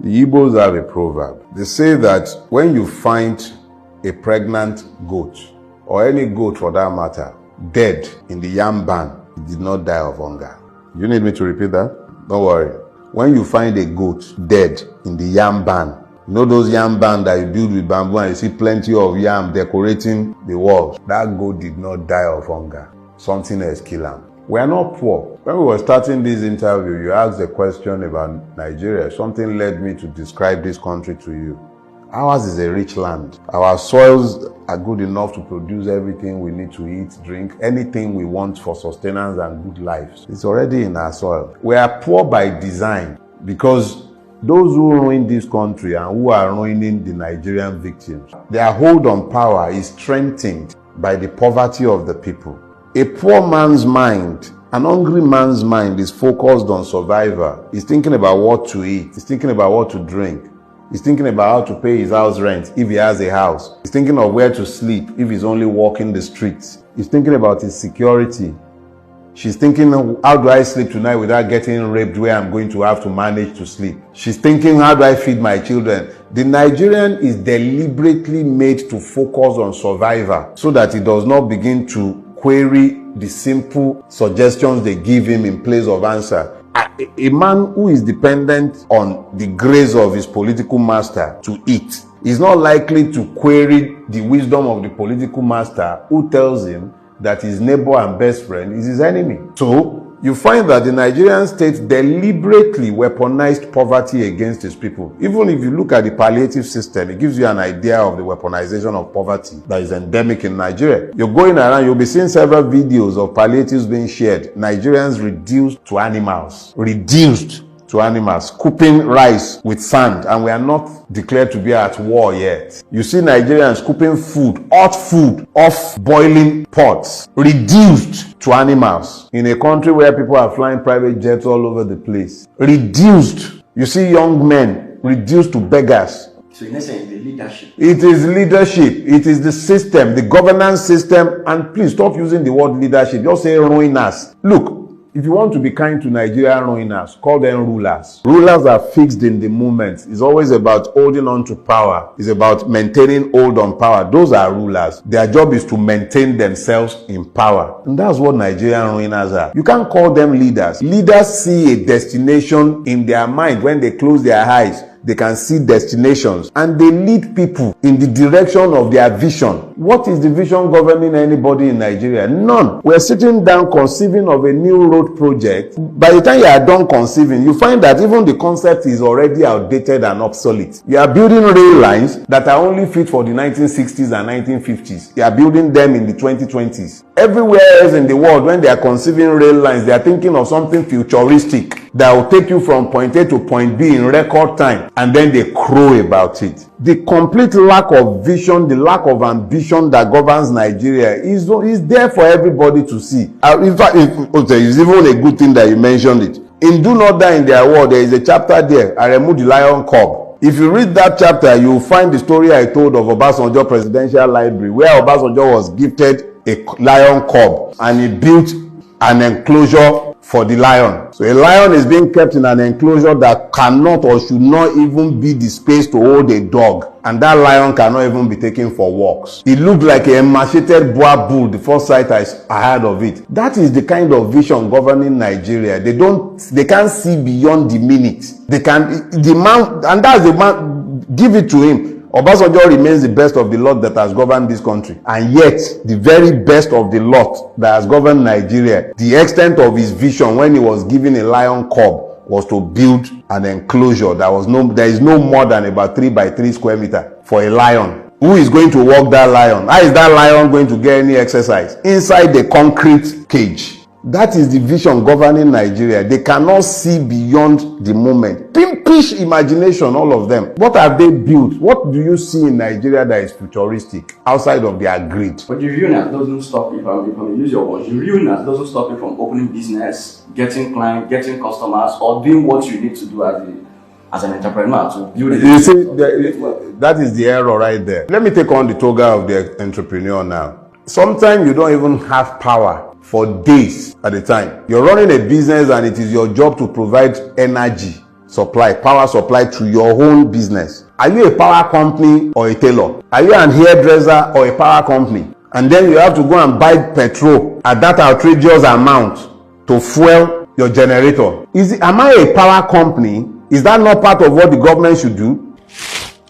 The Igbos have a proverb. They say that when you find a pregnant goat, or any goat for that matter, dead in the yam barn, it did not die of hunger. You need me to repeat that? Don't worry. When you find a goat dead in the yam barn, you know those yam barn that you build with bamboo and you see plenty of yam decorating the walls? That goat did not die of hunger. Something else killed him. We are not poor. When we were starting this interview, you asked a question about Nigeria. Something led me to describe this country to you. Ours is a rich land. Our soils are good enough to produce everything we need to eat, drink, anything we want for sustenance and good lives. It's already in our soil. We are poor by design because those who ruin this country and who are ruining the Nigerian victims, their hold on power is strengthened by the poverty of the people. A poor man's mind, an hungry man's mind is focused on survival. He's thinking about what to eat. He's thinking about what to drink. He's thinking about how to pay his house rent if he has a house. He's thinking of where to sleep if he's only walking the streets. He's thinking about his security. She's thinking, how do I sleep tonight without getting raped where I'm going to have to manage to sleep? She's thinking, how do I feed my children? The Nigerian is deliberately made to focus on survival so that he does not begin to query the simple suggestions they give him in place of answer. A man who is dependent on the grace of his political master to eat is not likely to query the wisdom of the political master who tells him that his neighbor and best friend is his enemy. So, you find that the Nigerian state deliberately weaponized poverty against its people. Even if you look at the palliative system, it gives you an idea of the weaponization of poverty that is endemic in Nigeria. You're going around, you'll be seeing several videos of palliatives being shared. Nigerians reduced to animals. Scooping rice with sand, and we are not declared to be at war yet. You see Nigerians scooping food, hot food, off boiling pots, reduced to animals. In a country where people are flying private jets all over the place. Reduced. You see young men reduced to beggars. So in essence, the leadership. It is leadership. It is the system, the governance system. And please stop using the word leadership. Just say ruiners. Look, if you want to be kind to Nigerian ruiners, call them rulers. Rulers are fixed in the moment. It's always about holding on to power. It's about maintaining hold on power. Those are rulers. Their job is to maintain themselves in power. And that's what Nigerian ruiners are. You can't call them leaders. Leaders see a destination in their mind. When they close their eyes, they can see destinations and they lead people in the direction of their vision. What is the vision governing anybody in Nigeria? None. We're sitting down conceiving of a new road project. By the time you are done conceiving, you find that even the concept is already outdated and obsolete. You are building rail lines that are only fit for the 1960s and 1950s. You are building them in the 2020s. Everywhere else in the world, when they are conceiving rail lines, they are thinking of something futuristic that will take you from point A to point B in record time, and then they crow about it. The complete lack of vision, the lack of ambition that governs Nigeria is there for everybody to see. In fact, it's even a good thing that you mentioned it. In Do Not Die in Their War, there is a chapter there, Aremu the Lion Cub. If you read that chapter, you will find the story I told of Obasanjo Presidential Library, where Obasanjo was gifted a lion cub and he built an enclosure for the lion. So a lion is being kept in an enclosure that cannot or should not even be the space to hold a dog. And that lion cannot even be taken for walks. It looked like a emaciated boar bull the first sight I heard of it. That is the kind of vision governing Nigeria. They can't see beyond the minute. And that's the man, give it to him. Obasanjo remains the best of the lot that has governed this country. And yet, the very best of the lot that has governed Nigeria, the extent of his vision when he was given a lion cub was to build an enclosure there is no more than about 3 by 3 square meters for a lion. Who is going to walk that lion? How is that lion going to get any exercise? Inside the concrete cage. That is the vision governing Nigeria. They cannot see beyond the moment. Pimpish imagination, all of them. What have they built? What do you see in Nigeria that is futuristic outside of their greed? But the realness doesn't stop you from use your words. The realness doesn't stop you from opening business, getting clients, getting customers, or doing what you need to do as an entrepreneur to build it. You see, that is the error right there. Let me take on the toga of the entrepreneur now. Sometimes you don't even have power for days at a time. You're running a business and it is your job to provide energy supply, power supply to your own business. Are you a power company or a tailor? Are you an hairdresser or a power company? And then you have to go and buy petrol at that outrageous amount to fuel your generator. Am I a power company? Is that not part of what the government should do?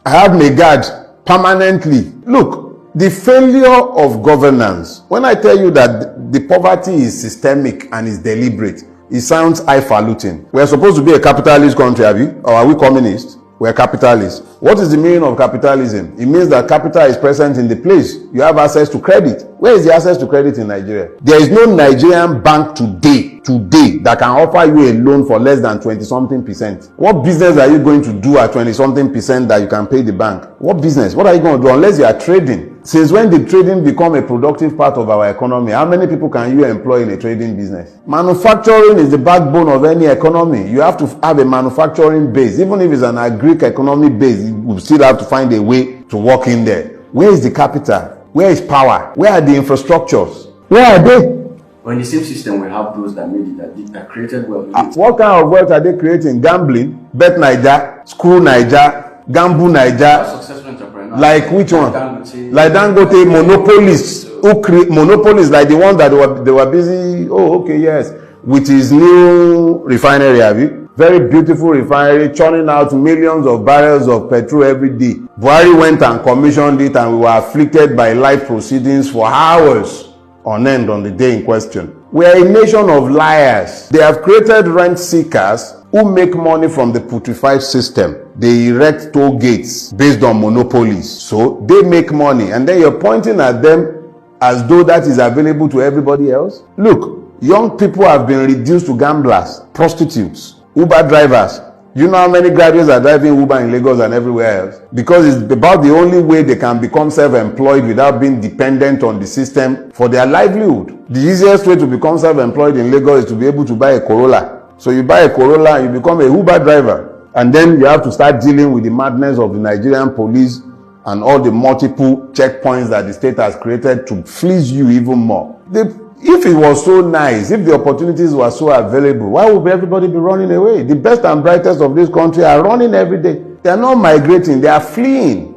I have Megad permanently. Look, the failure of governance, when I tell you that the poverty is systemic and is deliberate, it sounds highfalutin. We are supposed to be a capitalist country, have you? Or are we communist? We are capitalists. What is the meaning of capitalism? It means that capital is present in the place. You have access to credit. Where is the access to credit in Nigeria? There is no Nigerian bank today that can offer you a loan for less than 20-something%. What business are you going to do at 20-something% that you can pay the bank? What business? What are you going to do unless you are trading? Since when did trading become a productive part of our economy? How many people can you employ in a trading business? Manufacturing is the backbone of any economy. You have to have a manufacturing base. Even if it's an agric economy base, you still have to find a way to work in there. Where is the capital? Where is power? Where are the infrastructures? Where are they? Well, in the same system, we have those that made it, that created wealth. What kind of wealth are they creating? Gambling, Bet Niger, Screw Niger, Gamble Niger. Successful entrepreneurs. Like which one? Like Dangote, monopolists. Who create monopolists like the ones that they were busy. Oh, okay, yes, with his new refinery, have you? Very beautiful refinery, churning out millions of barrels of petrol every day. Buhari went and commissioned it, and we were afflicted by life proceedings for hours on end on the day in question. We are a nation of liars. They have created rent seekers who make money from the putrefied system. They erect toll gates based on monopolies. So they make money, and then you're pointing at them as though that is available to everybody else. Look, young people have been reduced to gamblers, prostitutes, Uber drivers. You know how many graduates are driving Uber in Lagos and everywhere else? Because it's about the only way they can become self-employed without being dependent on the system for their livelihood. The easiest way to become self-employed in Lagos is to be able to buy a Corolla. So you buy a Corolla, you become a Uber driver. And then you have to start dealing with the madness of the Nigerian police and all the multiple checkpoints that the state has created to fleece you even more. If it was so nice, if the opportunities were so available, why would everybody be running away? The best and brightest of this country are running every day. They are not migrating, they are fleeing.